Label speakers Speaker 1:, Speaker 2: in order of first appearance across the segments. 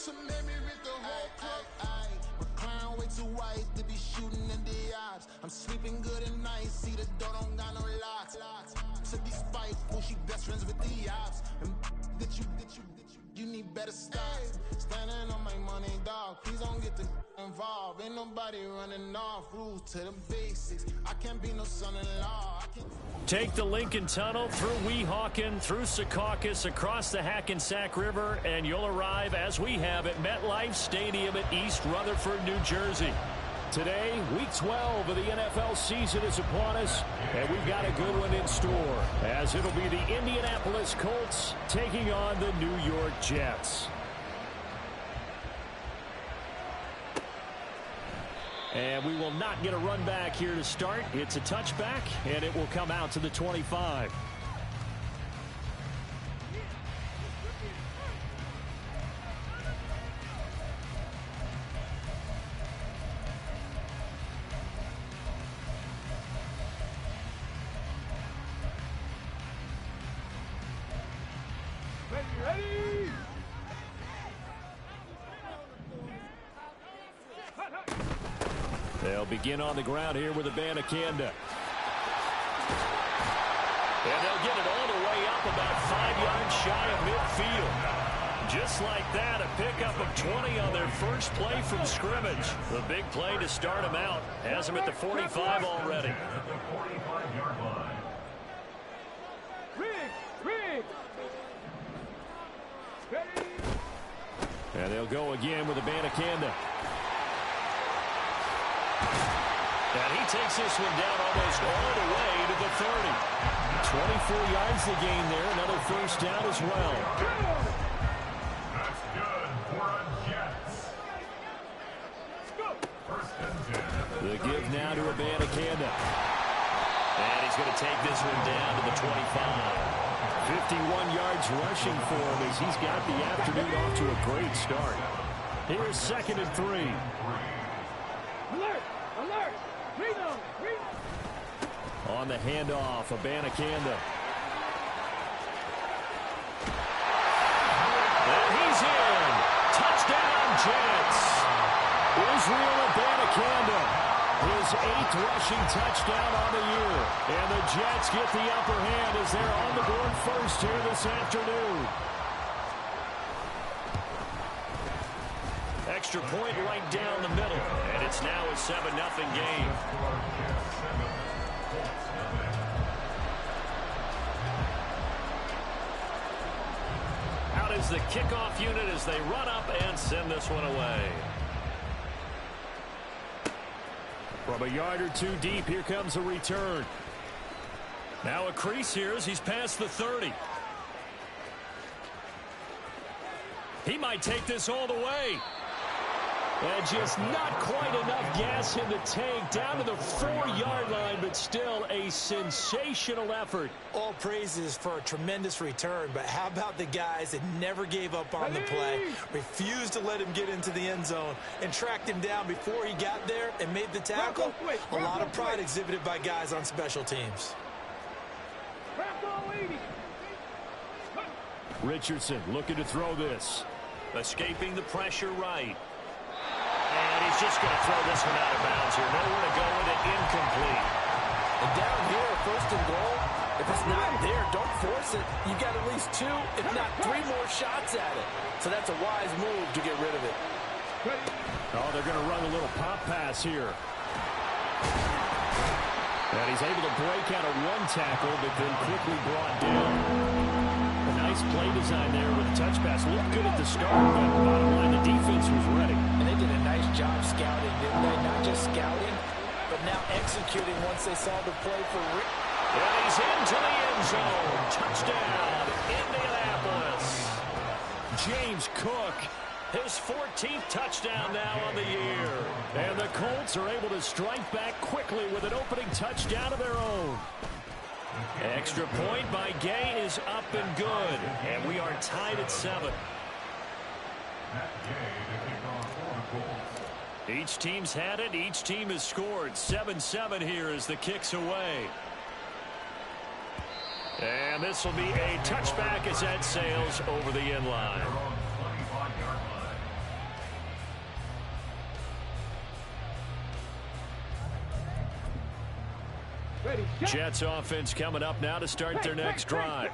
Speaker 1: so maybe with the whole club. My clown way too white to be shooting in the eyes. I'm sleeping good at night, see the door don't got no locks. To be spiteful, she best friends with the ops. And you need better stop. Standing on my money, dog. Please don't get involved. Ain't nobody running off. Rules to the basics. I can't be no son-in-law.
Speaker 2: Take the Lincoln Tunnel through Weehawken, through Secaucus, across the Hackensack River, and you'll arrive, as we have, at MetLife Stadium at East Rutherford, New Jersey. Today, Week 12 of the NFL season is upon us, and we've got a good one in store, as it'll be the Indianapolis Colts taking on the New York Jets. And we will not get a run back here to start. It's a touchback, and it will come out to the 25.
Speaker 3: Ready!
Speaker 2: They'll begin on the ground here with Abanikanda. And they'll get it all the way up about 5 yards shy of midfield. Just like that, a pickup of 20 on their first play from scrimmage. The big play to start them out. Has them at the 45 already. And they'll go again with Abanikanda. And he takes this one down almost all the way to the 30. 24 yards to gain there. Another first down as well.
Speaker 3: That's good for a Jets. First and 10.
Speaker 2: The give now to Abanikanda. And he's going to take this one down to the 25. 51 yards rushing for him as he's got the afternoon off to a great start. Here's 2nd and 3.
Speaker 3: Alert! Alert!
Speaker 2: On the handoff, Abanikanda. And he's in. Touchdown, Jets. Israel Abanikanda. His 8th rushing touchdown on the year. And the Jets get the upper hand as they're on the board first here this afternoon. Extra point right down the middle. And it's now a 7-0 game. Out is the kickoff unit as they run up and send this one away. From a yard or two deep, here comes a return. Now a crease here as he's past the 30. He might take this all the way. And just not quite enough gas in the tank, down to the 4-yard line, but still a sensational effort.
Speaker 4: All praises for a tremendous return, but how about the guys that never gave up on the play, refused to let him get into the end zone, and tracked him down before he got there and made the tackle? A lot of pride exhibited by guys on special teams.
Speaker 2: Richardson looking to throw this. Escaping the pressure right. And he's just going to throw this one out of bounds here. Nowhere to go with it, incomplete.
Speaker 4: And down here, 1st and goal, if it's not there, don't force it. You got at least 2, if not 3 more shots at it. So that's a wise move to get rid of it.
Speaker 2: Oh, they're going to run a little pop pass here. And he's able to break out of one tackle, but then quickly brought down. A nice play design there with a touch pass. Looked good at the start, but bottom line, the defense was ready.
Speaker 4: And they did a nice job scouting, didn't they? Not just scouting, but now executing once they saw the play for Rick.
Speaker 2: And he's into the end zone. Touchdown, Indianapolis. James Cook, his 14th touchdown now on the year. And the Colts are able to strike back quickly with an opening touchdown of their own. Extra point by Gay is up and good. And we are tied at 7. Each team's had it. Each team has scored. 7-7 here as the kick's away. And this will be a touchback as that sails over the end line. Jets offense coming up now to start their next drive.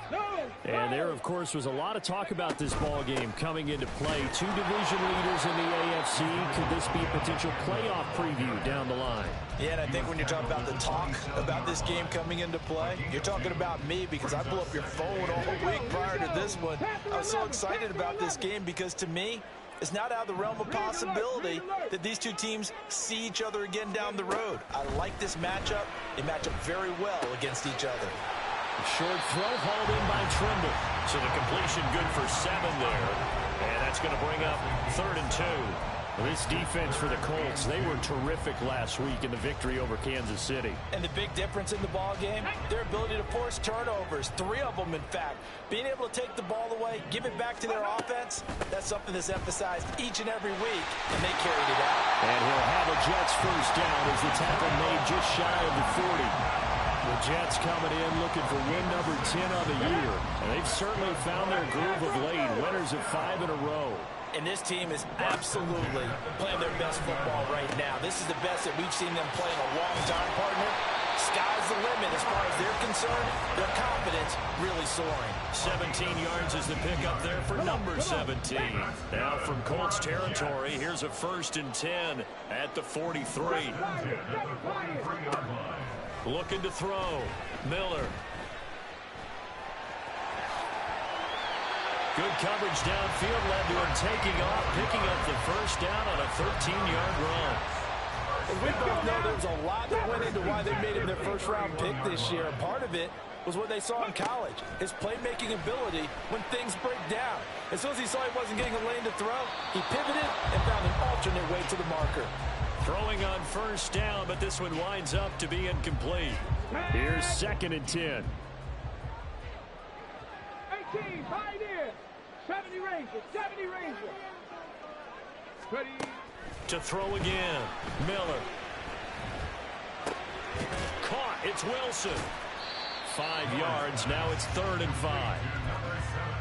Speaker 2: And there, of course, was a lot of talk about this ball game coming into play. Two division leaders in the AFC. Could this be a potential playoff preview down the line?
Speaker 4: Yeah, and I think when you're talking about the talk about this game coming into play, you're talking about me because I blew up your phone all week prior to this one. I was so excited about this game because, to me, it's not out of the realm of possibility that these two teams see each other again down the road. I like this matchup. They match up very well against each other.
Speaker 2: Short throw hauled in by Trimble. So the completion good for 7 there. And that's going to bring up 3rd and 2. This defense for the Colts, they were terrific last week in the victory over Kansas City.
Speaker 4: And the big difference in the ball game, their ability to force turnovers, 3 of them in fact. Being able to take the ball away, give it back to their offense, that's something that's emphasized each and every week, and they carried it out.
Speaker 2: And he'll have a Jets first down as the tackle made just shy of the 40. The Jets coming in looking for win number 10 of the year. And they've certainly found their groove of late. Winners of 5 in a row.
Speaker 4: And this team is absolutely playing their best football right now. This is the best that we've seen them play in a long time, partner. Sky's the limit as far as they're concerned. Their confidence really soaring.
Speaker 2: 17 yards is the pickup there for number 17. Now from Colts territory, here's a 1st and 10 at the 43. Looking to throw. Miller. Good coverage downfield led to him taking off, picking up the first down on a 13-yard run.
Speaker 4: And we both know there was a lot that went into why they made him their first-round pick this year. And part of it was what they saw in college, his playmaking ability when things break down. As soon as he saw he wasn't getting a lane to throw, he pivoted and found an alternate way to the marker.
Speaker 2: Throwing on first down, but this one winds up to be incomplete. Here's 2nd and 10.
Speaker 3: 18, right in. 70 Rangers, 70 Rangers. Ready.
Speaker 2: To throw again. Miller. Caught. It's Wilson. 5 yards. Now it's 3rd and 5.
Speaker 3: Number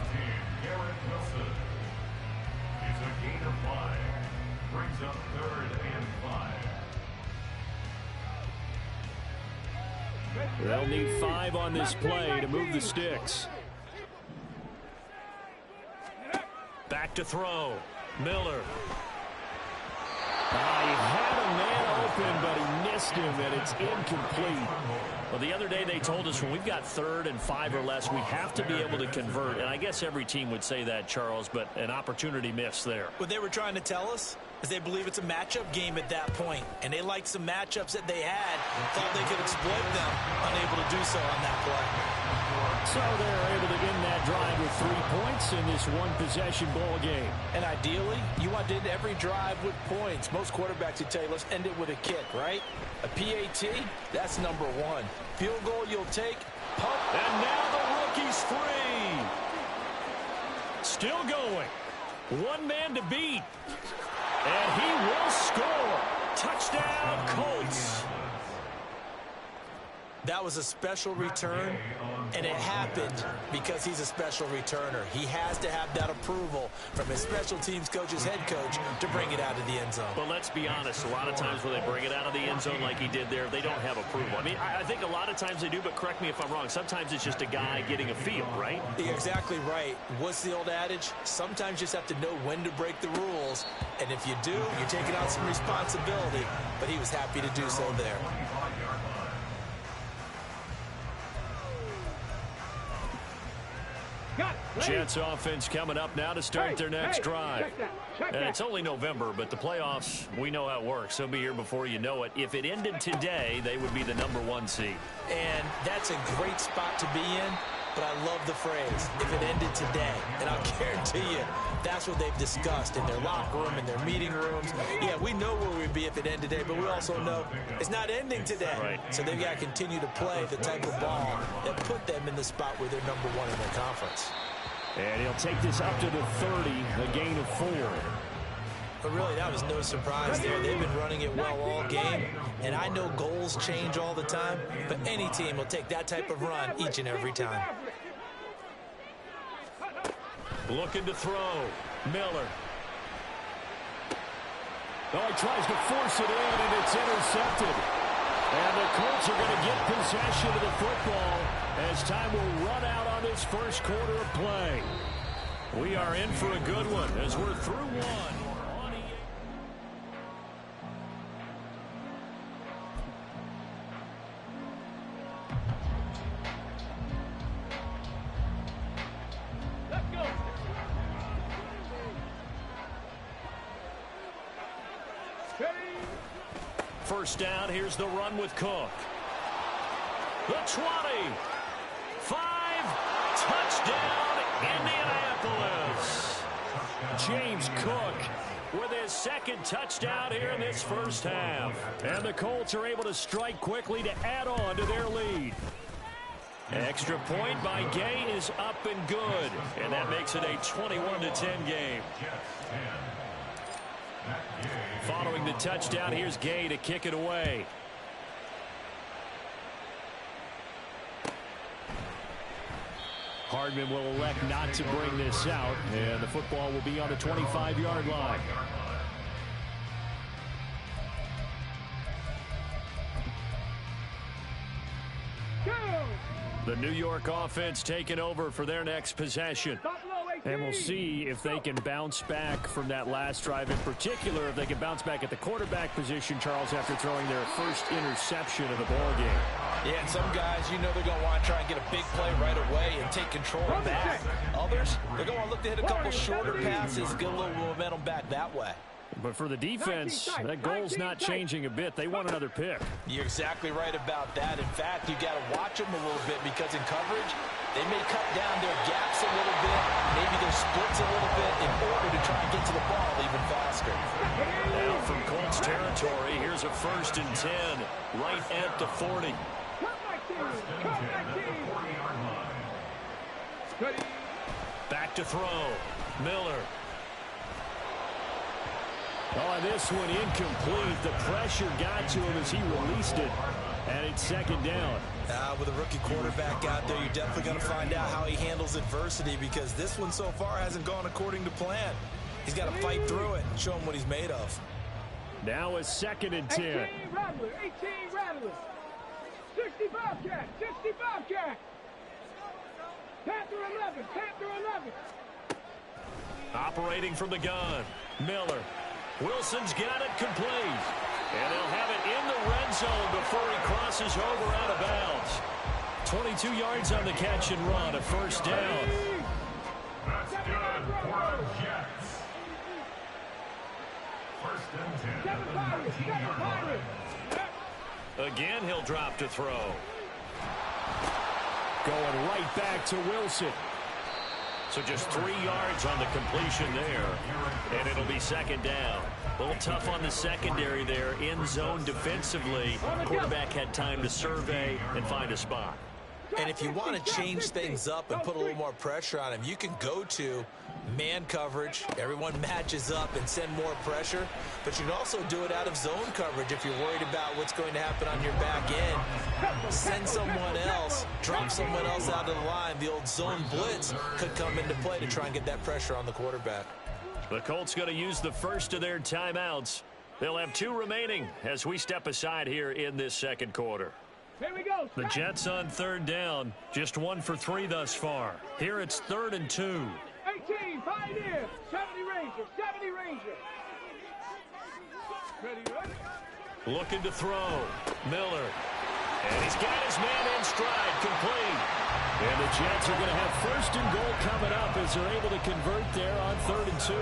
Speaker 3: 17, Garrett Wilson. It's a gain of 5. Brings up 3rd and 5.
Speaker 2: They'll need 5 on this play to move the sticks. Back to throw. Miller. He had a man open, but he missed him, and it's incomplete. Well, the other day they told us when we've got 3rd and 5 or less, we have to be able to convert. And I guess every team would say that, Charles, but an opportunity missed there.
Speaker 4: What they were trying to tell us is they believe it's a matchup game at that point. And they liked some matchups that they had, thought they could exploit them, unable to do so on that play.
Speaker 2: So they're able to end that drive with 3 points in this one-possession ball game.
Speaker 4: And ideally, you want to end every drive with points. Most quarterbacks would tell you, let's end it with a kick, right? A PAT, that's number 1. Field goal you'll take, pump.
Speaker 2: And now the rookie's free. Still going. 1 man to beat. And he will score. Touchdown, Colts.
Speaker 4: That was a special return, and it happened because he's a special returner. He has to have that approval from his special teams coach, his head coach, to bring it out of the end zone.
Speaker 2: But let's be honest, a lot of times when they bring it out of the end zone like he did there, they don't have approval. I mean, I think a lot of times they do, but correct me if I'm wrong. Sometimes it's just a guy getting a feel, right?
Speaker 4: You're exactly right. What's the old adage? Sometimes you just have to know when to break the rules, and if you do, you're taking on some responsibility. But he was happy to do so there.
Speaker 2: Jets offense coming up now to start their next drive. And it's only November, but the playoffs, we know how it works. They'll be here before you know it. If it ended today, they would be the number 1 seed.
Speaker 4: And that's a great spot to be in, but I love the phrase, if it ended today. And I'll guarantee you, that's what they've discussed in their locker room, in their meeting rooms. Yeah, we know where we'd be if it ended today, but we also know it's not ending today.
Speaker 2: Right.
Speaker 4: So they've got to continue to play the type of ball that put them in the spot where they're number 1 in their conference.
Speaker 2: And he'll take this up to the 30, a gain of 4.
Speaker 4: But really, that was no surprise there. They've been running it well all game. And I know goals change all the time, but any team will take that type of run each and every time.
Speaker 2: Looking to throw. Miller. Oh, he tries to force it in, and it's intercepted. And the Colts are going to get possession of the football as time will run out on this first quarter of play. We are in for a good one as we're through one. First down, here's the run with Cook. The 20. 5. Touchdown, Indianapolis. James Cook with his second touchdown here in this first half. And the Colts are able to strike quickly to add on to their lead. Extra point by Gay is up and good. And that makes it a 21-10 game. Following the touchdown, here's Gay to kick it away. Hardman will elect not to bring this out, and the football will be on the 25-yard line. The New York offense taking over for their next possession. And we'll see if they can bounce back from that last drive. In particular, if they can bounce back at the quarterback position, Charles, after throwing their first interception of the ballgame.
Speaker 4: Yeah, and some guys, you know they're going to want to try and get a big play right away and take control back. Others, they're going to want to look to hit a couple shorter passes, get a little momentum back that way.
Speaker 2: But for the defense, that goal's not changing a bit. They want another pick.
Speaker 4: You're exactly right about that. In fact, you got to watch them a little bit because in coverage, they may cut down their gaps a little bit, maybe their splits a little bit in order to try and get to the ball even faster.
Speaker 2: Now from Colts territory, here's a 1st and 10, right at the 40. Back to throw. Miller. Oh, this one incomplete. The pressure got to him as he released it. And it's 2nd down.
Speaker 4: With a rookie quarterback out there, you're definitely going to find out how he handles adversity because this one so far hasn't gone according to plan. He's got to fight through it and show him what he's made of.
Speaker 2: Now a 2nd and 10.
Speaker 5: 18 Rattler, 18 Rattler. 60 Bobcat, 60 Bobcat. Panther 11, Panther 11.
Speaker 2: Operating from the gun. Miller. Wilson's got it complete. And he'll have it in the red zone before he crosses over out of bounds. 22 yards on the catch and run, a 1st down.
Speaker 3: That's good for the Jets. 1st and 10 at the 19-yard line.
Speaker 2: Again, he'll drop to throw. Going right back to Wilson. So just 3 yards on the completion there. And it'll be 2nd down. A little tough on the secondary there. In zone defensively. Quarterback had time to survey and find a spot.
Speaker 4: And if you want to change things up and put a little more pressure on him, you can go to man coverage. Everyone matches up and send more pressure. But you can also do it out of zone coverage if you're worried about what's going to happen on your back end. Send someone else, drop someone else out of the line. The old zone blitz could come into play to try and get that pressure on the quarterback.
Speaker 2: The Colts going to use the first of their timeouts. They'll have 2 remaining as we step aside here in this 2nd quarter.
Speaker 5: Here we go.
Speaker 2: The Jets on 3rd down. Just 1 for 3 thus far. Here it's 3rd and 2.
Speaker 5: 18, Pioneer, 70 Ranger, 70 Ranger. Ready.
Speaker 2: Looking to throw. Miller. And he's got his man in stride, complete. And the Jets are going to have 1st and goal coming up as they're able to convert there on 3rd and 2.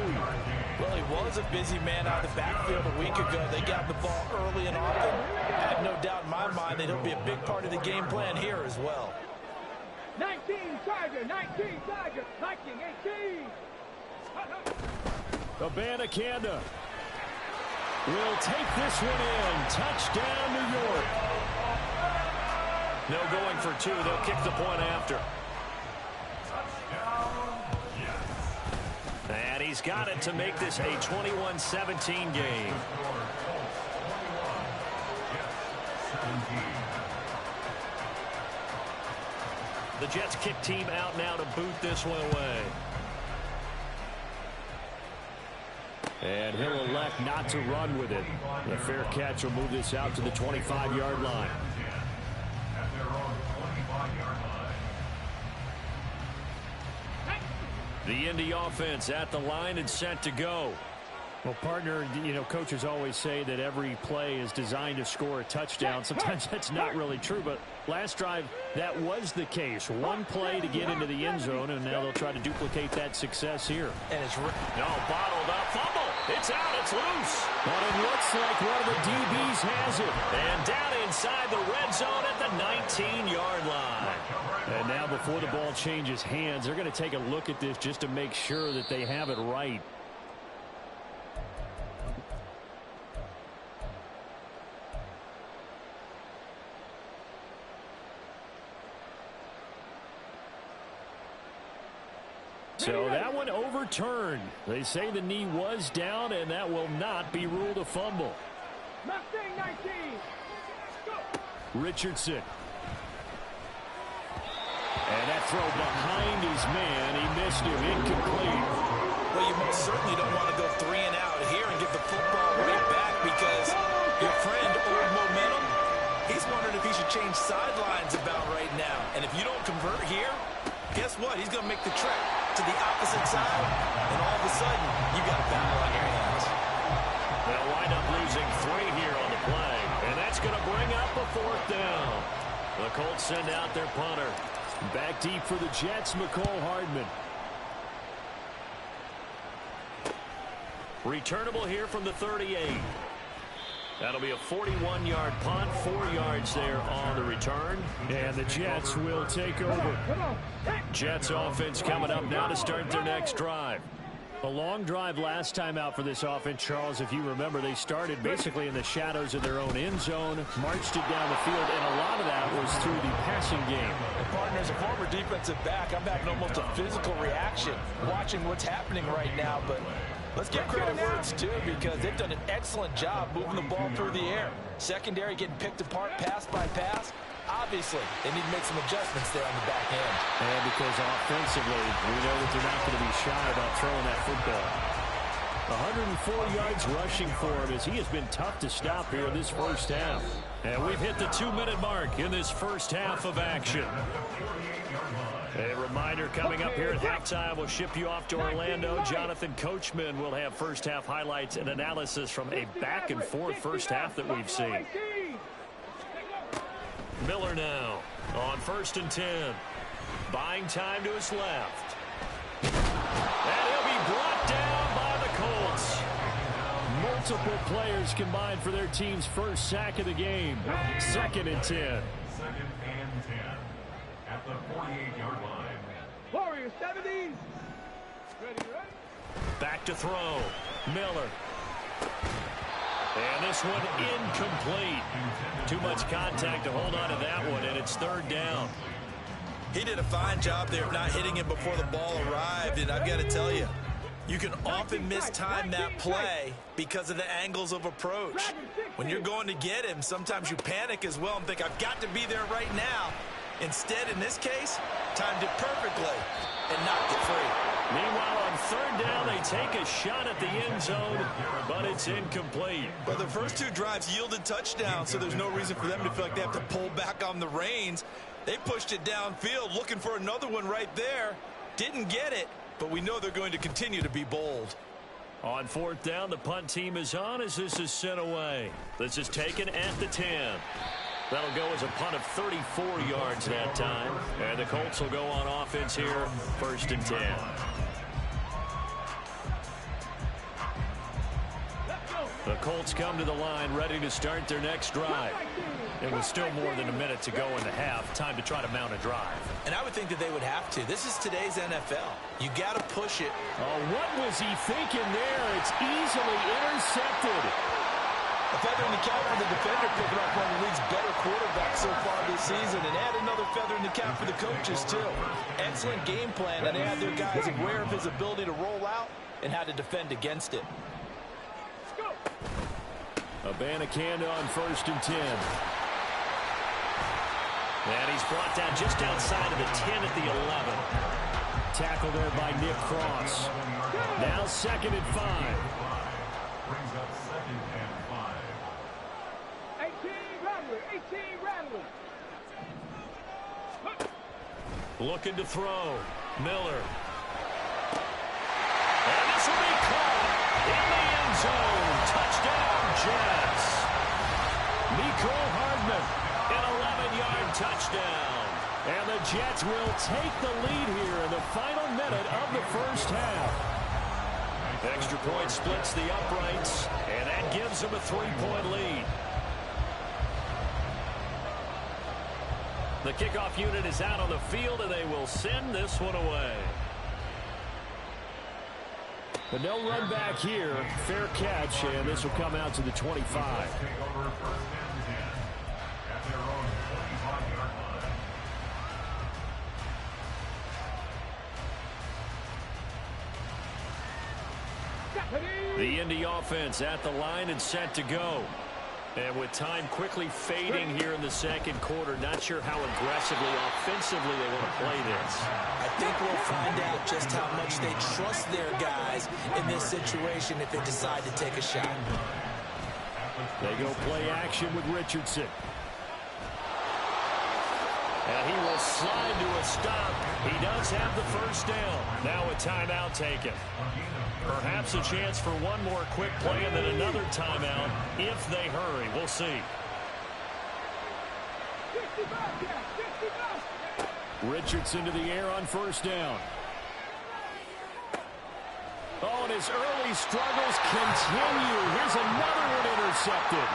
Speaker 4: Well, he was a busy man out of the backfield a week ago. They got the ball early and often. I have no doubt in my mind that he'll be a big part of the game plan here as well.
Speaker 5: 19 Tiger, 19 Tiger, 19, 18.
Speaker 2: Abanikanda will take this one in. Touchdown, New York. No going for 2. They'll kick the point after. And he's got it to make this a 21-17 game. The Jets kick team out now to boot this one away. And he'll elect not to run with it. The fair catch will move this out to the 25-yard line.
Speaker 3: At their own 25-yard line.
Speaker 2: The Indy offense at the line and set to go. Well, partner, you know, coaches always say that every play is designed to score a touchdown. Sometimes that's not really true, but last drive, that was the case. One play to get into the end zone, and now they'll try to duplicate that success here.
Speaker 4: And it's
Speaker 2: bottled up, fumble. It's out, it's loose. But it looks like one of the DBs has it. And down inside the red zone at the 19-yard line. And now before the ball changes hands, they're going to take a look at this just to make sure that they have it right. So that one overturned. They say the knee was down, and that will not be ruled a fumble.
Speaker 5: Mustang 19. Go.
Speaker 2: Richardson. And that throw behind his man. He missed him. Incomplete.
Speaker 4: Well, you most certainly don't want to go 3 and out here and give the football right back because your friend, old momentum, he's wondering if he should change sidelines about right now. And if you don't convert here, guess what? He's going to make the trek to the opposite side, and all of a sudden, you got a battle on your hands.
Speaker 2: They'll wind up losing 3 here on the play, and that's going to bring up a 4th down. The Colts send out their punter. Back deep for the Jets, McCole Hardman. Returnable here from the 38. That'll be a 41-yard punt, 4 yards there on the return. And the Jets will take over. Jets offense coming up now to start their next drive. A long drive last time out for this offense, Charles. If you remember, they started basically in the shadows of their own end zone, marched it down the field, and a lot of that was through the passing game.
Speaker 4: And partner, as a former defensive back, I'm having almost a physical reaction watching what's happening right now, but let's give credit where it's due because they've done an excellent job moving the ball through the air. Secondary getting picked apart pass by pass. Obviously, they need to make some adjustments there on the back end.
Speaker 2: And because offensively, we know that they're not going to be shy about throwing that football. 104 yards rushing for him as he has been tough to stop here in this first half. And we've hit the 2-minute mark in this first half of action. A reminder coming up here at halftime, we'll ship you off to Orlando. Jonathan Coachman will have first half highlights and analysis from a back-and-forth first half that we've seen. Miller now on 1st and 10. Buying time to his left. And he'll be brought down by the Colts. Multiple players combined for their team's first sack of the game. 2nd and 10.
Speaker 3: 2nd and 10 at the 48-yard line.
Speaker 5: Warriors 70. Ready.
Speaker 2: Back to throw. Miller. And this one incomplete. Too much contact to hold on to that one, and it's 3rd down.
Speaker 4: He did a fine job there of not hitting him before the ball arrived, and I've got to tell you, you can often mistime that play because of the angles of approach. When you're going to get him, sometimes you panic as well and think, I've got to be there right now. Instead, in this case, timed it perfectly and knocked it free.
Speaker 2: Meanwhile, on 3rd down, they take a shot at the end zone, but it's incomplete.
Speaker 4: But the first 2 drives yielded touchdowns, so there's no reason for them to feel like they have to pull back on the reins. They pushed it downfield, looking for another one right there. Didn't get it, but we know they're going to continue to be bold.
Speaker 2: On 4th down, the punt team is on as this is sent away. This is taken at the 10. That'll go as a punt of 34 yards that time. And the Colts will go on offense here, 1st and 10. The Colts come to the line ready to start their next drive. It was still more than a minute to go in the half. Time to try to mount a drive.
Speaker 4: And I would think that they would have to. This is today's NFL. You got to push it.
Speaker 2: Oh, what was he thinking there? It's easily intercepted.
Speaker 4: A feather in the cap for the defender, picking up one of the league's better quarterbacks so far this season, and add another feather in the cap for the coaches, too. Excellent game plan, and they had their guys aware of his ability to roll out and how to defend against it.
Speaker 2: Abanikanda on 1st and 10. And he's brought down just outside of the 10 at the 11. Tackle there by Nick Cross. Now 2nd and 5. Looking to throw. Miller. And this will be caught in the end zone. Touchdown, Jets. Mecole Hardman, an 11-yard touchdown. And the Jets will take the lead here in the final minute of the first half. Extra point splits the uprights, and that gives them a 3-point lead. The kickoff unit is out on the field, and they will send this one away. But no run back here. Fair catch, and this will come out to the 25. The Indy offense at the line and set to go. And with time quickly fading here in the second quarter, not sure how aggressively, offensively they want to play this.
Speaker 4: I think we'll find out just how much they trust their guys in this situation if they decide to take a shot.
Speaker 2: They go play action with Richardson. And he will slide to a stop. He does have the first down. Now a timeout taken. Perhaps a chance for one more quick play and then another timeout if they hurry. We'll see. Richardson to the air on first down. Oh, and his early struggles continue. Here's another one intercepted.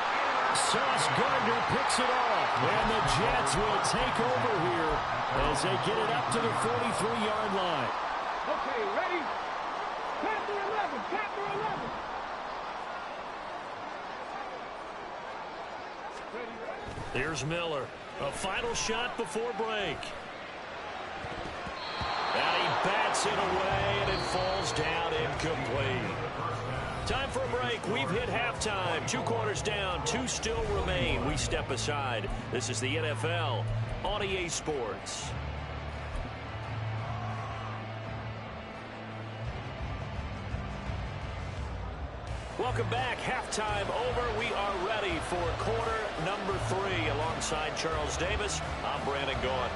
Speaker 2: Sauce Gardner picks it off. And the Jets will take over here as they get it up to the 43-yard line.
Speaker 5: Okay, ready? Chapter 11, chapter 11.
Speaker 2: Here's Miller. A final shot before break. And he bats it away, and it falls down incomplete. Time for a break. We've hit halftime. 2 quarters down. 2 still remain. We step aside. This is the NFL on EA Sports. Welcome back. Halftime over. We are ready for quarter number 3. Alongside Charles Davis, I'm Brandon Gaudin.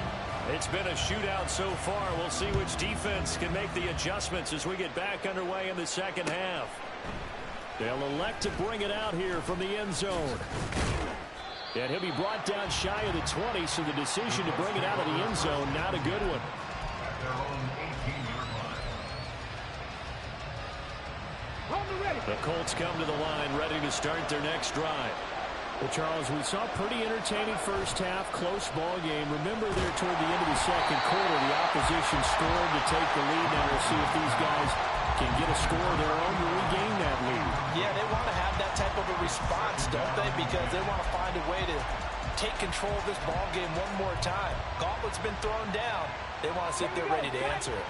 Speaker 2: It's been a shootout so far. We'll see which defense can make the adjustments as we get back underway in the second half. They'll elect to bring it out here from the end zone. And he'll be brought down shy of the 20, so the decision to bring it out of the end zone, not a good one. The Colts come to the line, ready to start their next drive. Well, Charles, we saw a pretty entertaining first half, close ball game. Remember there toward the end of the second quarter, the opposition scored to take the lead. Now we'll see if these guys can get a score of their own to regain that lead.
Speaker 4: Yeah, they want to have that type of a response, don't they? Because they want to find a way to take control of this ball game one more time. Gauntlet's been thrown down. They want to see if they're ready to answer it.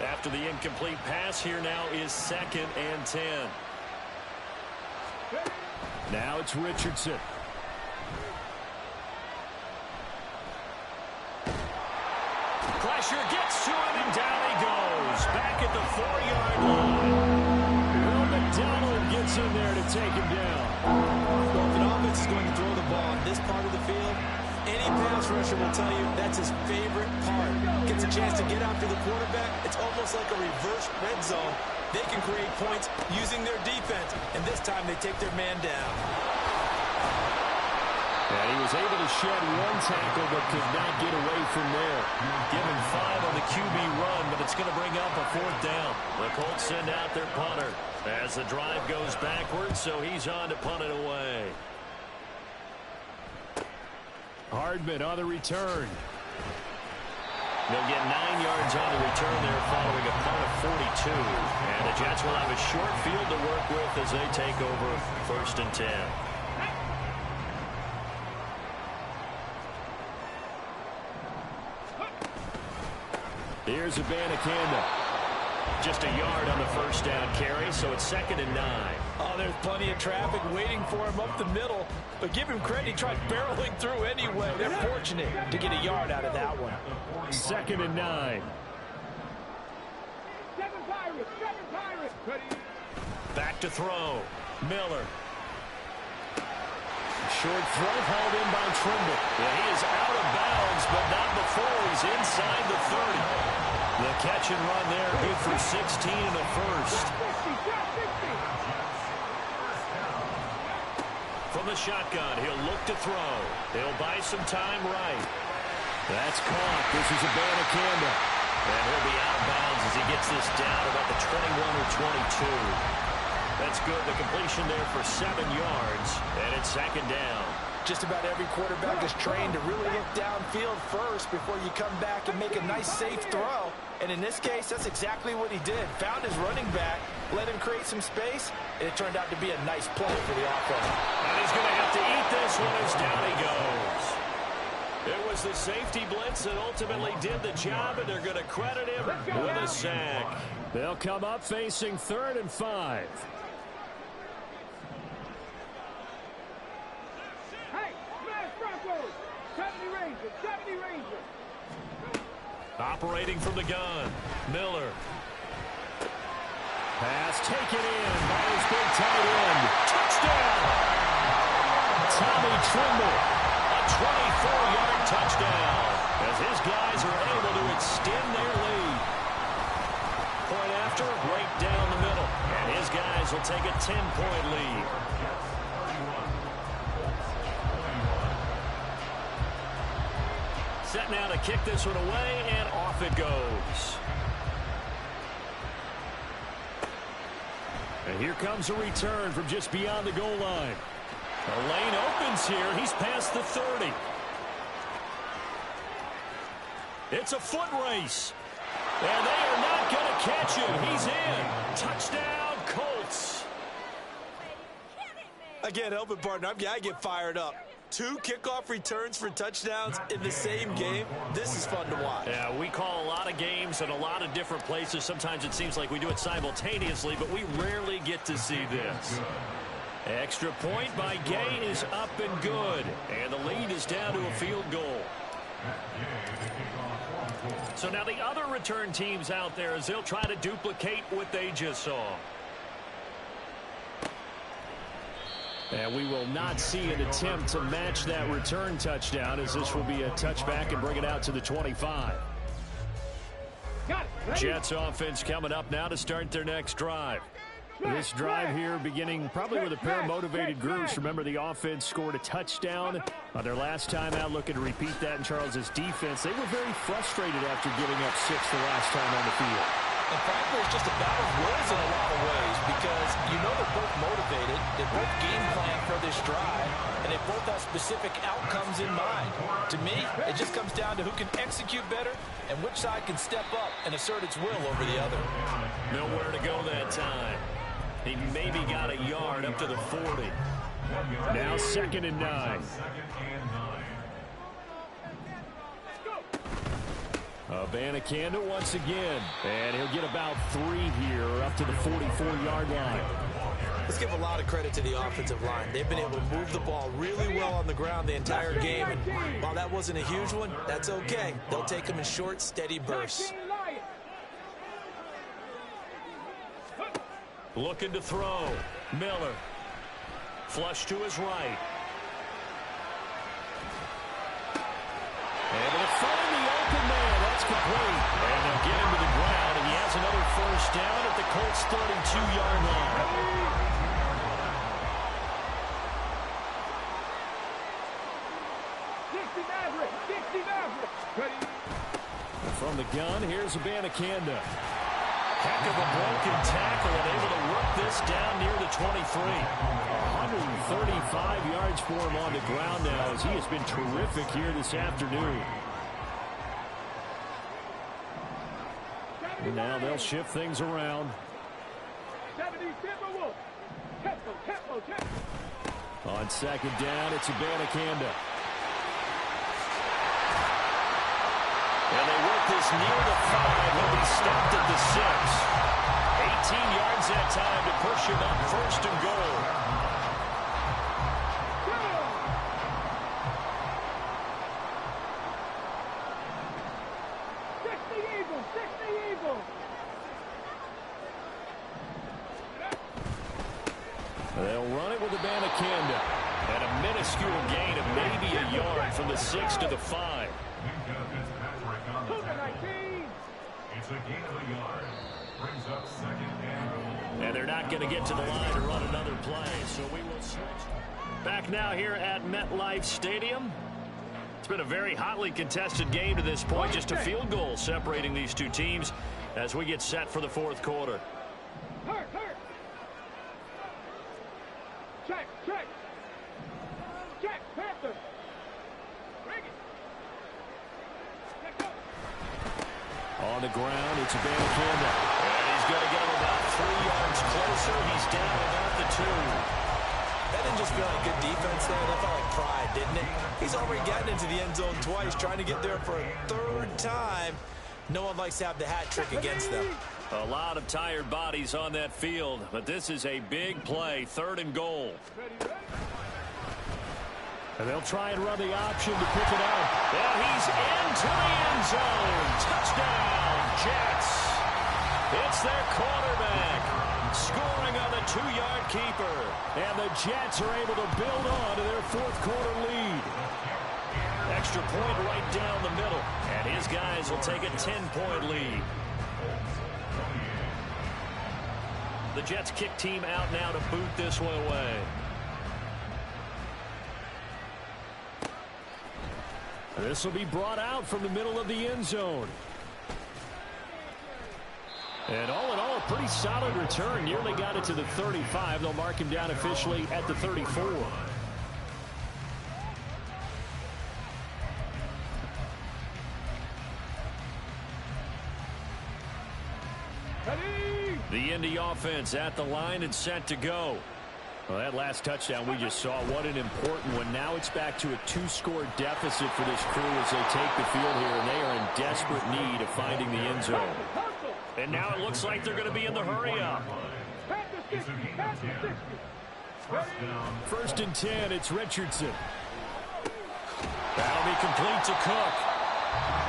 Speaker 2: After the incomplete pass, here now is 2nd and 10. Now it's Richardson. Pressure gets to him, and down he goes. Back at the 4-yard line. Will McDonald gets in there to take him down.
Speaker 4: Well, if an offense is going to throw the ball on this part of the field, any pass rusher will tell you that's his favorite part. Gets a chance to get after the quarterback. It's almost like a reverse red zone. They can create points using their defense, and this time they take their man down.
Speaker 2: And he was able to shed 1 tackle, but could not get away from there. Given 5 on the QB run, but it's going to bring up a 4th down. The Colts send out their punter as the drive goes backwards, so he's on to punt it away. Hardman on the return. They'll get 9 yards on the return there following a punt of 42. And the Jets will have a short field to work with as they take over 1st and 10. Here's Abanikanda. Just a yard on the first down carry, so it's 2nd and 9.
Speaker 4: Oh, there's plenty of traffic waiting for him up the middle. But give him credit, he tried barreling through anyway. They're fortunate to get a yard out of that one.
Speaker 2: 2nd and 9.
Speaker 5: 7 Pirates.
Speaker 2: Back to throw. Miller. short throw held in by Trimble. Yeah, he is out of bounds, but not before he's inside the 30. The catch and run there, good for 16 and a first. From the shotgun, he'll look to throw. He'll buy some time right. That's caught. This is Abanikanda. And he'll be out of bounds as he gets this down about the 21 or 22. That's good. The completion there for 7 yards, and it's second down.
Speaker 4: Just about every quarterback is trained to really look downfield first before you come back and make a nice, safe throw. And in this case, that's exactly what he did. Found his running back, let him create some space, and it turned out to be a nice play for the offense.
Speaker 2: And he's going to have to eat this one as down he goes. It was the safety blitz that ultimately did the job, and they're going to credit him with a sack. They'll come up facing 3rd and 5. Operating from the gun, Miller. Pass taken in by his big tight end. Touchdown! Tommy Trimble, a 24-yard touchdown as his guys are able to extend their lead. Point after, right down the middle, and his guys will take a 10-point lead. Set now to kick this one away, and off it goes. And here comes a return from just beyond the goal line. The lane opens here. He's past the 30. It's a foot race. And they are not going to catch him. He's in. Touchdown, Colts.
Speaker 4: Again, helping partner, I get fired up. 2 kickoff returns for touchdowns in the same game. This is fun to watch.
Speaker 2: Yeah, we call a lot of games in a lot of different places. Sometimes it seems like we do it simultaneously, but we rarely get to see this. Extra point by Gay is up and good. And the lead is down to a field goal. So now the other return teams out there as they'll try to duplicate what they just saw. And we will not see an attempt to match that return touchdown as this will be a touchback and bring it out to the 25. Jets offense coming up now to start their next drive. This drive here beginning probably with a pair of motivated groups. Remember, the offense scored a touchdown on their last time out. Looking to repeat that in Charles's defense. They were very frustrated after giving up 6 the last time on the field.
Speaker 4: And frankly, it's just a battle of wills in a lot of ways because you know they're both motivated, they both game plan for this drive, and they both have specific outcomes in mind. To me, it just comes down to who can execute better and which side can step up and assert its will over the other.
Speaker 2: Nowhere to go that time. He maybe got a yard up to the 40. Now 2nd and 9. Abanikanda once again. And he'll get about 3 here up to the 44-yard line.
Speaker 4: Let's give a lot of credit to the offensive line. They've been able to move the ball really well on the ground the entire game. And while that wasn't a huge one, that's okay. They'll take them in short, steady bursts.
Speaker 2: Looking to throw. Miller. Flush to his right. Able to find the open man. That's complete. And they'll get him to the ground. And he has another first down at the Colts' 32-yard line. From the gun, here's Abanikanda. Heck of a broken tackle and able to work this down near the 23. 135 yards for him on the ground now as he has been terrific here this afternoon. And now they'll shift things around. On 2nd down, it's Abanikanda. And they work this near the 5. He'll be stopped at the 6. 18 yards that time to push him up 1st and goal. They'll run it with Abanikanda. And a minuscule gain of maybe a yard from the 6 to the 5.
Speaker 3: It's a gain of a yard. Brings up 2nd and goal.
Speaker 2: And they're not going to get to the line to run another play, so we will switch. Back now here at MetLife Stadium. It's been a very hotly contested game to this point. Just a field goal separating these two teams as we get set for the 4th quarter.
Speaker 5: Hurt. Check. Panther. Bring it. Let go.
Speaker 2: On the ground, it's a Abandoned. And he's going to get him about 3 yards closer. He's down about the 2.
Speaker 4: That didn't just feel like good defense there. That felt like pride, didn't it? He's already gotten into the end zone twice, trying to get there for a 3rd time. No one likes to have the hat trick against them.
Speaker 2: A lot of tired bodies on that field, but this is a big play, 3rd and goal. And they'll try and run the option to pick it up. And he's into the end zone. Touchdown, Jets. It's their quarterback scoring on the 2-yard keeper. And the Jets are able to build on to their 4th quarter lead. Extra point right down the middle. And his guys will take a 10-point lead. The Jets kick team out now to boot this one away. This will be brought out from the middle of the end zone. And all in all, a pretty solid return. Nearly got it to the 35. They'll mark him down officially at the 34.
Speaker 5: Ready?
Speaker 2: The Indy offense at the line and set to go. Well, that last touchdown we just saw, what an important one. Now it's back to a 2-score deficit for this crew as they take the field here, and they are in desperate need of finding the end zone. And now it looks like they're going to be in the hurry-up. 1st and 10, it's Richardson. That'll be complete to Cook.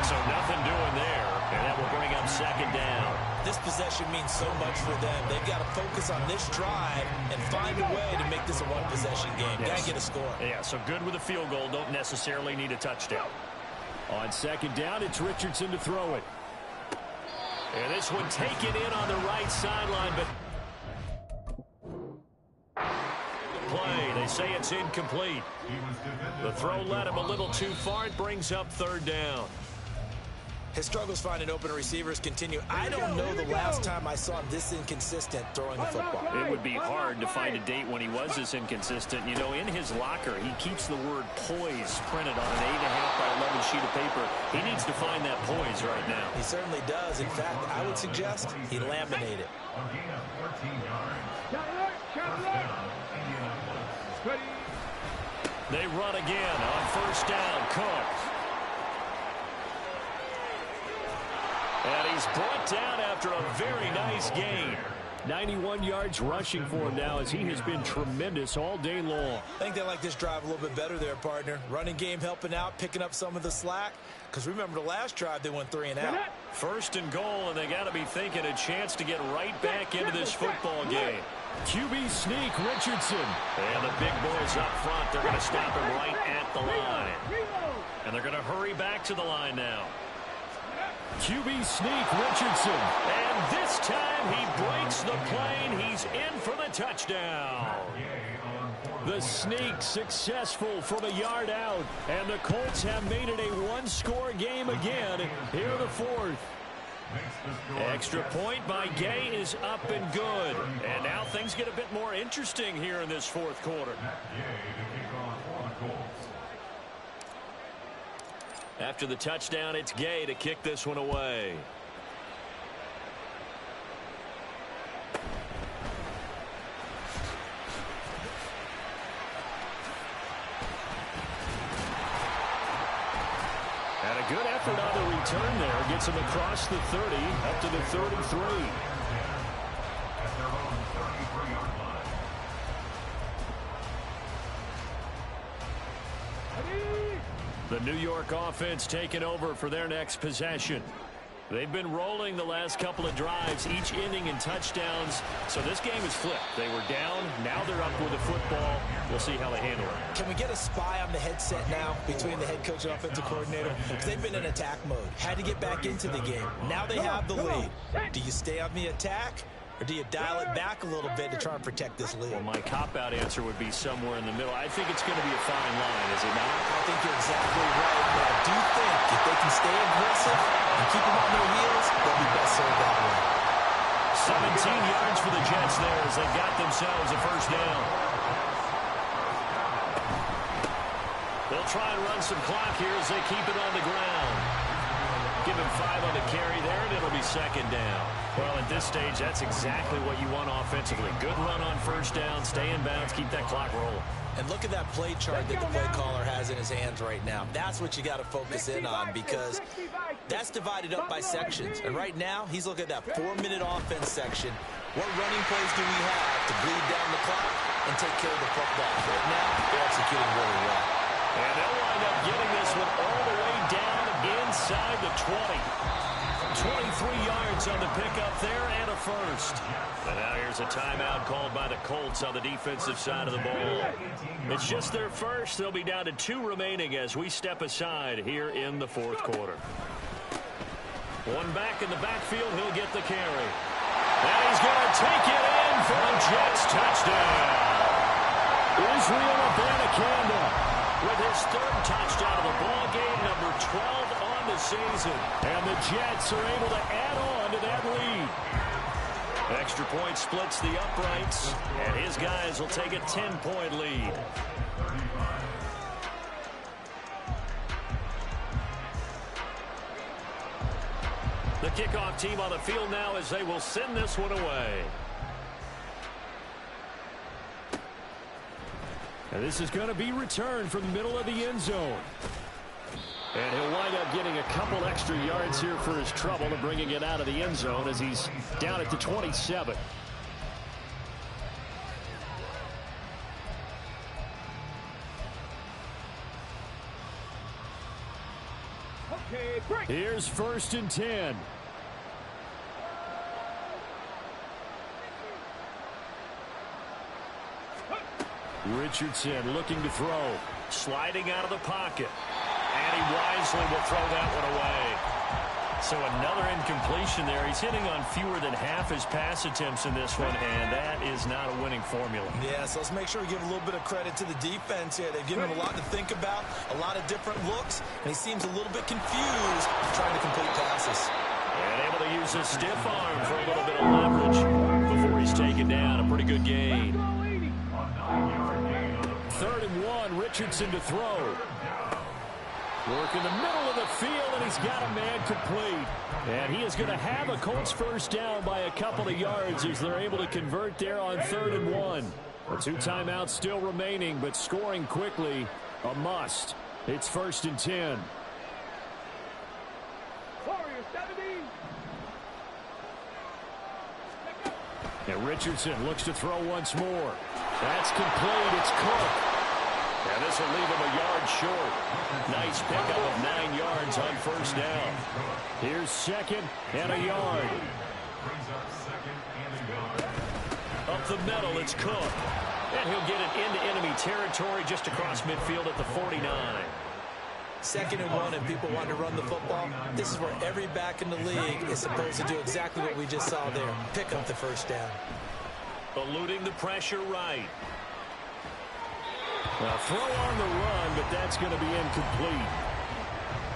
Speaker 2: So nothing doing there, and that will bring up 2nd down.
Speaker 4: This possession means so much for them. They've got to focus on this drive and find a way to make this a one-possession game.
Speaker 2: Yes.
Speaker 4: Got to get a score.
Speaker 2: Yeah, so good with a field goal. Don't necessarily need a touchdown. On 2nd down, it's Richardson to throw it. And this one taken in on the right sideline, but play. They say it's incomplete. The throw led him a little too far. It brings up 3rd down.
Speaker 4: His struggles finding open receivers continue. I don't know the last time I saw him this inconsistent throwing the football.
Speaker 2: It would be hard to find a date when he was this inconsistent. You know, in his locker, he keeps the word poise printed on an 8.5 by 11 sheet of paper. He needs to find that poise right now.
Speaker 4: He certainly does. In fact, I would suggest he laminate it.
Speaker 2: They run again on 1st down. Cook. And he's brought down after a very nice gain. 91 yards rushing for him now as he has been tremendous all day long.
Speaker 4: I think they like this drive a little bit better there, partner. Running game helping out, picking up some of the slack. Because remember the last drive they went 3 and out.
Speaker 2: 1st and goal, and they got to be thinking a chance to get right back into this football game. QB sneak, Richardson. And the big boys up front, they're going to stop him right at the line. And they're going to hurry back to the line now. QB sneak, Richardson. And this time he breaks the plane. He's in for the touchdown. The sneak successful from a yard out. And the Colts have made it a 1-score game again here in the 4th. Extra point by Gay is up and good. And now things get a bit more interesting here in this 4th quarter. After the touchdown, it's Gay to kick this one away. And a good effort on the return there. Gets him across the 30, up to the 33. The New York offense taking over for their next possession. They've been rolling the last couple of drives, each inning in touchdowns. So this game is flipped. They were down. Now they're up with the football. We'll see how they handle it.
Speaker 4: Can we get a spy on the headset now between the head coach and offensive coordinator? Because they've been in attack mode. Had to get back into the game. Now they have the lead. Do you stay on the attack? Or do you dial it back a little bit to try and protect this lead?
Speaker 2: Well, my cop-out answer would be somewhere in the middle. I think it's going to be a fine line, is it not?
Speaker 4: I think you're exactly right, but I do think if they can stay aggressive and keep them on their heels, they'll be best served that way.
Speaker 2: 17 yards for the Jets there as they got themselves a first down. They'll try and run some clock here as they keep it on the ground. Give him 5 on the carry there, and it'll be second down. Well, at this stage, that's exactly what you want offensively. Good run on first down, stay in bounds, keep that clock rolling.
Speaker 4: And look at that play chart that the play caller has in his hands right now. That's what you got to focus in on because that's divided up by sections. And right now, he's looking at that 4-minute offense section. What running plays do we have to bleed down the clock and take care of the football? Right now, they're executing really well.
Speaker 2: And they'll wind up getting this one all the way down inside the 20. 23 yards on the pickup there and a first. And now here's a timeout called by the Colts on the defensive side of the ball. It's just their first. They'll be down to 2 remaining as we step aside here in the fourth quarter. One back in the backfield. He'll get the carry. And he's going to take it in for the Jets touchdown. Israel Abanikanda with his 3rd touchdown of the ball game, number 12 on the season. And the Jets are able to add on to that lead. Extra point splits the uprights, and his guys will take a 10-point lead. The kickoff team on the field now as they will send this one away. And this is going to be returned from the middle of the end zone. And he'll wind up getting a couple extra yards here for his trouble and bringing it out of the end zone as he's down at the 27.
Speaker 5: Okay, break.
Speaker 2: Here's 1st and 10. Richardson looking to throw. Sliding out of the pocket. And he wisely will throw that one away. So another incompletion there. He's hitting on fewer than half his pass attempts in this one, and that is not a winning formula.
Speaker 4: Yeah, so let's make sure we give a little bit of credit to the defense here. They've given him a lot to think about, a lot of different looks, and he seems a little bit confused trying to complete passes.
Speaker 2: And able to use his stiff arm for a little bit of leverage before he's taken down. A pretty good gain. 3rd and 1, Richardson to throw. Work in the middle of the field, and he's got a man complete. And he is going to have a Colts first down by a couple of yards as they're able to convert there on 3rd and 1. The 2 timeouts still remaining, but scoring quickly, a must. It's 1st and 10.
Speaker 5: Warrior 70.
Speaker 2: And Richardson looks to throw once more. That's complete. It's Cook. And this will leave him a yard short. Nice pickup of 9 yards on first down. Here's 2nd and a yard. Up the middle, it's Cook. And he'll get it into enemy territory just across midfield at the 49.
Speaker 4: 2nd and 1, and people want to run the football. This is where every back in the league is supposed to do exactly what we just saw there. Pick up the first down.
Speaker 2: Eluding the pressure right. A throw on the run, but that's going to be incomplete.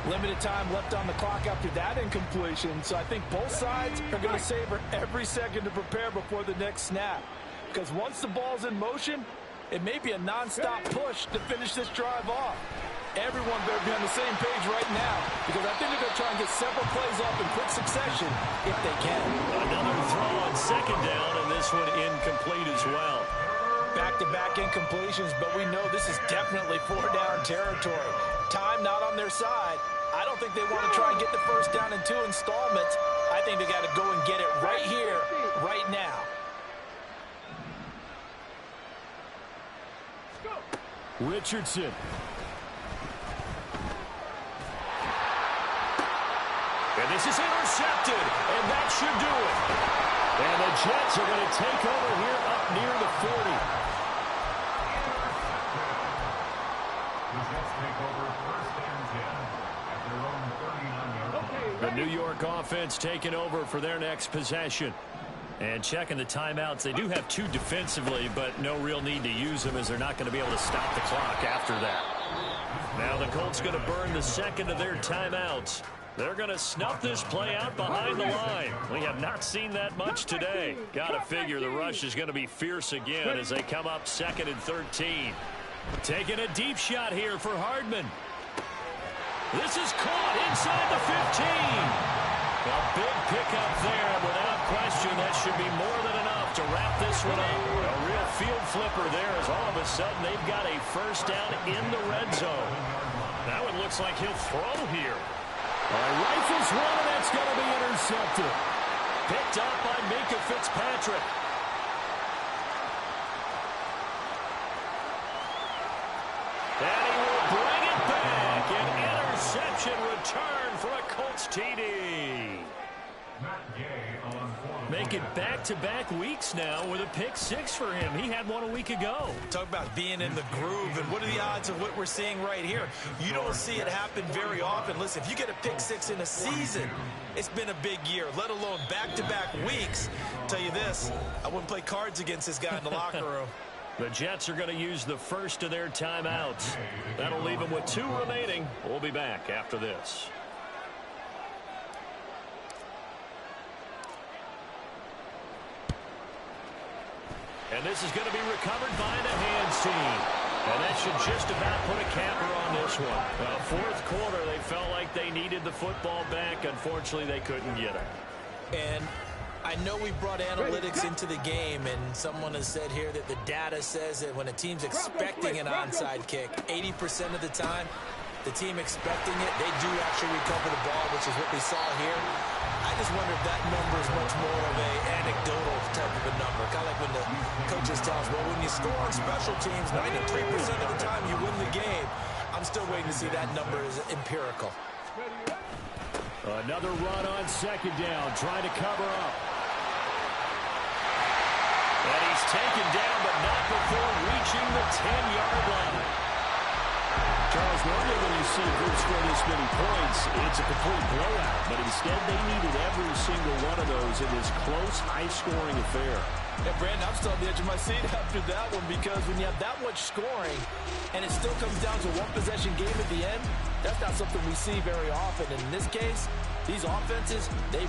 Speaker 6: Limited time left on the clock after that incompletion, so I think both sides are going to savor every second to prepare before the next snap. Because once the ball's in motion, it may be a non-stop push to finish this drive off. Everyone better be on the same page right now, because I think they're going to try and get several plays off in quick succession if they can.
Speaker 2: Another throw on 2nd down, and this one incomplete as well.
Speaker 4: Back-to-back incompletions, but we know this is definitely 4-down territory. Time not on their side. I don't think they want to try and get the first down in 2 installments. I think they got to go and get it right here, right now.
Speaker 2: Richardson. And this is intercepted, and that should do it. And the Jets are going to take over here up near the 40.
Speaker 3: The Jets take over first and 10 at their own 39-yard line.
Speaker 2: The New York offense taking over for their next possession. And checking the timeouts, they do have 2 defensively, but no real need to use them as they're not going to be able to stop the clock after that. Now the Colts going to burn the second of their timeouts. They're going to snuff this play out behind the line. We have not seen that much today. Got to figure the rush is going to be fierce again as they come up 2nd and 13. Taking a deep shot here for Hardman. This is caught inside the 15. A big pickup there. Without question, that should be more than enough to wrap this one up. A real field flipper there as all of a sudden they've got a first down in the red zone. Now it looks like he'll throw here. Rifles one, and that's going to be intercepted. Picked up by Minka Fitzpatrick. And he will bring it back. An interception return for a Colts TD. Make it back-to-back weeks now with a pick-6 for him. He had one a week ago.
Speaker 4: Talk about being in the groove, and what are the odds of what we're seeing right here? You don't see it happen very often. Listen, if you get a pick-6 in a season, it's been a big year, let alone back-to-back weeks. I'll tell you this, I wouldn't play cards against this guy in the locker room.
Speaker 2: The Jets are going to use the first of their timeouts. That'll leave them with 2 remaining. We'll be back after this. And this is going to be recovered by the hands team. And that should just about put a capper on this one. Fourth quarter, they felt like they needed the football back. Unfortunately, they couldn't get it.
Speaker 4: And I know we brought analytics into the game, and someone has said here that the data says that when a team's expecting an onside kick, 80% of the time, the team expecting it, they do actually recover the ball, which is what we saw here. I just wonder if that number is much more of a anecdotal type of a number. Kind of like when the coaches tell us, well, when you score on special teams, 93% of the time you win the game. I'm still waiting to see that number is empirical.
Speaker 2: Another run on second down, trying to cover up. And he's taken down, but not before reaching the 10-yard line.
Speaker 7: Charles, normally when you see a group score this many points, it's a complete blowout. But instead, they needed every single one of those in this close, high-scoring affair.
Speaker 6: Yeah, Brandon, I'm still on the edge of my seat after that one, because when you have that much scoring and it still comes down to a one-possession game at the end, that's not something we see very often. And in this case, these offenses, they